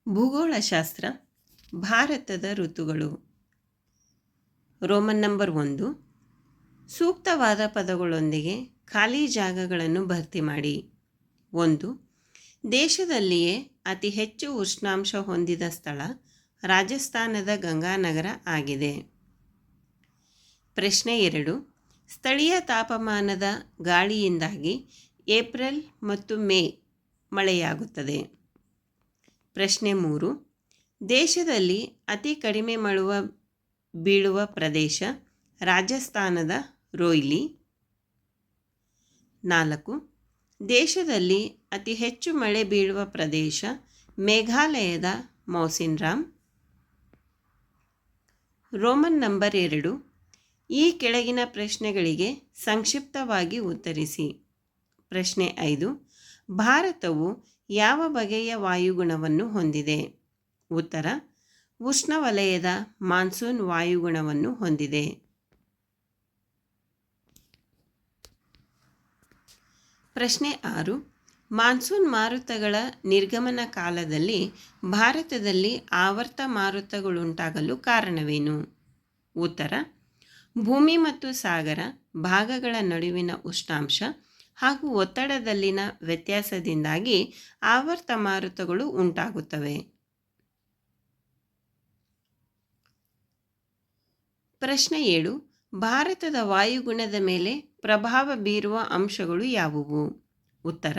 ಭೂಗೋಳಶಾಸ್ತ್ರ ಭಾರತದ ಋತುಗಳು. Roman number 1, ಸೂಕ್ತವಾದ ಪದಗಳೊಂದಿಗೆ ಖಾಲಿ ಜಾಗಗಳನ್ನು ಭರ್ತಿ ಮಾಡಿ. 1. ದೇಶದಲ್ಲಿಯೇ ಅತಿ ಹೆಚ್ಚು ಉಷ್ಣಾಂಶ ಹೊಂದಿದ ಸ್ಥಳ ರಾಜಸ್ಥಾನದ ಗಂಗಾನಗರ ಆಗಿದೆ. ಪ್ರಶ್ನೆ 2. ಸ್ಥಳೀಯ ತಾಪಮಾನದ ಗಾಳಿಯಿಂದಾಗಿ ಏಪ್ರಿಲ್ ಮತ್ತು ಮೇ ಮಳೆಯಾಗುತ್ತದೆ. ಪ್ರಶ್ನೆ 3. ದೇಶದಲ್ಲಿ ಅತಿ ಕಡಿಮೆ ಮಳೆ ಬೀಳುವ ಪ್ರದೇಶ ರಾಜಸ್ಥಾನದ ರೋಯ್ಲಿ. 4. ದೇಶದಲ್ಲಿ ಅತಿ ಹೆಚ್ಚು ಮಳೆ ಬೀಳುವ ಪ್ರದೇಶ ಮೇಘಾಲಯದ ಮೌಸಿನ್ರಾಮ್. Roman number 2. ಈ ಕೆಳಗಿನ ಪ್ರಶ್ನೆಗಳಿಗೆ ಸಂಕ್ಷಿಪ್ತವಾಗಿ ಉತ್ತರಿಸಿ. ಪ್ರಶ್ನೆ 5. ಭಾರತವು ಯಾವ ಬಗೆಯ ವಾಯುಗುಣವನ್ನು ಹೊಂದಿದೆ? ಉತ್ತರ: ಉಷ್ಣವಲಯದ ಮಾನ್ಸೂನ್ ವಾಯುಗುಣವನ್ನು ಹೊಂದಿದೆ. ಪ್ರಶ್ನೆ 6. ಮಾನ್ಸೂನ್ ಮಾರುತಗಳ ನಿರ್ಗಮನ ಕಾಲದಲ್ಲಿ ಭಾರತದಲ್ಲಿ ಆವರ್ತ ಮಾರುತಗಳುಂಟಾಗಲು ಕಾರಣವೇನು? ಉತ್ತರ: ಭೂಮಿ ಮತ್ತು ಸಾಗರ ಭಾಗಗಳ ನಡುವಿನ ಉಷ್ಣಾಂಶ ಹಾಗೂ ಒತ್ತಡದಲ್ಲಿನ ವ್ಯತ್ಯಾಸದಿಂದಾಗಿ ಆವರ್ತ ಮಾರುತಗಳು ಉಂಟಾಗುತ್ತವೆ. ಪ್ರಶ್ನೆ 7. ಭಾರತದ ವಾಯುಗುಣದ ಮೇಲೆ ಪ್ರಭಾವ ಬೀರುವ ಅಂಶಗಳು ಯಾವುವು? ಉತ್ತರ: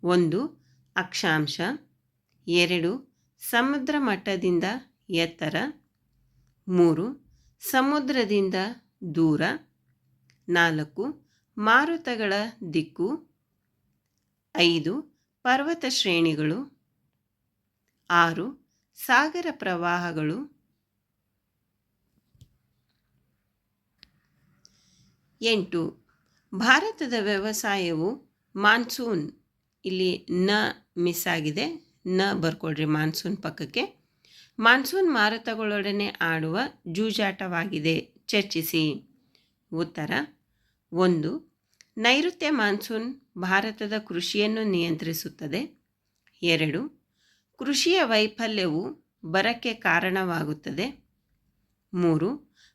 1. ಅಕ್ಷಾಂಶ. 2. ಸಮುದ್ರ ಮಟ್ಟದಿಂದ ಎತ್ತರ. 3. ಸಮುದ್ರದಿಂದ ದೂರ. 4. ಮಾರುತಗಳ ದಿಕ್ಕು. 5. ಪರ್ವತ ಶ್ರೇಣಿಗಳು. 6. ಸಾಗರ ಪ್ರವಾಹಗಳು. 8. ಭಾರತದ ವ್ಯವಸಾಯವು ಮಾನ್ಸೂನ್, ಇಲ್ಲಿ ನ ಮಿಸ್ ಆಗಿದೆ, ನ ಬರ್ಕೊಳ್ರಿ ಮಾನ್ಸೂನ್ ಪಕ್ಕಕ್ಕೆ, ಮಾನ್ಸೂನ್ ಮಾರುತಗಳೊಡನೆ ಆಡುವ ಜೂಜಾಟವಾಗಿದೆ. ಚರ್ಚಿಸಿ. ಉತ್ತರ: 1. ನೈಋತ್ಯ ಮಾನ್ಸೂನ್ ಭಾರತದ ಕೃಷಿಯನ್ನು ನಿಯಂತ್ರಿಸುತ್ತದೆ. 2. ಕೃಷಿಯ ವೈಫಲ್ಯವು ಬರಕ್ಕೆ ಕಾರಣವಾಗುತ್ತದೆ. 3.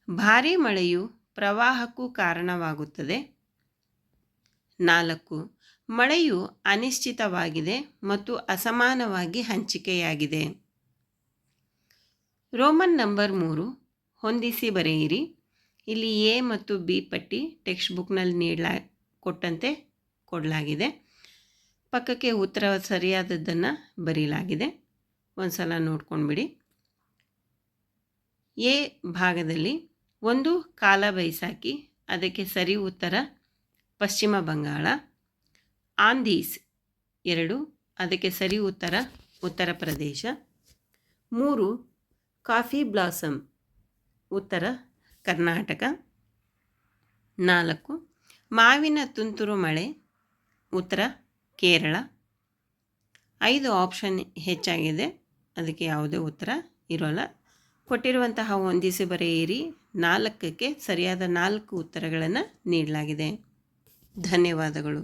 ಭಾರೀ ಮಳೆಯು ಪ್ರವಾಹಕ್ಕೂ ಕಾರಣವಾಗುತ್ತದೆ. 4. ಮಳೆಯು ಅನಿಶ್ಚಿತವಾಗಿದೆ ಮತ್ತು ಅಸಮಾನವಾಗಿ ಹಂಚಿಕೆಯಾಗಿದೆ. Roman number 3. ಹೊಂದಿಸಿ ಬರೆಯಿರಿ. ಇಲ್ಲಿ ಎ ಮತ್ತು ಬಿ ಪಟ್ಟಿ ಟೆಕ್ಸ್ಟ್ ಬುಕ್ನಲ್ಲಿ ಕೊಟ್ಟಂತೆ ಕೊಡಲಾಗಿದೆ. ಪಕ್ಕಕ್ಕೆ ಉತ್ತರ ಸರಿಯಾದದ್ದನ್ನು ಬರೀಲಾಗಿದೆ. ಒಂದು ಸಲ ನೋಡ್ಕೊಂಡ್ಬಿಡಿ. ಎ ಭಾಗದಲ್ಲಿ 1 ಕಾಲ ಬೈಸಾಖಿ, ಅದಕ್ಕೆ ಸರಿ ಉತ್ತರ ಪಶ್ಚಿಮ ಬಂಗಾಳ. ಆಂದೀಸ್ 2, ಅದಕ್ಕೆ ಸರಿ ಉತ್ತರ ಉತ್ತರ ಪ್ರದೇಶ. 3 ಕಾಫಿ ಬ್ಲಾಸಮ್, ಉತ್ತರ ಕರ್ನಾಟಕ. 4 ಮಾವಿನ ತುಂತುರು ಮಳೆ, ಉತ್ತರ ಕೇರಳ. 5 ಆಪ್ಷನ್ ಹೆಚ್ಚಾಗಿದೆ, ಅದಕ್ಕೆ ಯಾವುದೇ ಉತ್ತರ ಇರೋಲ್ಲ. ಕೊಟ್ಟಿರುವಂತಹ ಹೊಂದಿಸಿ ಬರೆಯಿರಿ 4ಕ್ಕೆ ಸರಿಯಾದ 4 ಉತ್ತರಗಳನ್ನು ನೀಡಲಾಗಿದೆ. ಧನ್ಯವಾದಗಳು.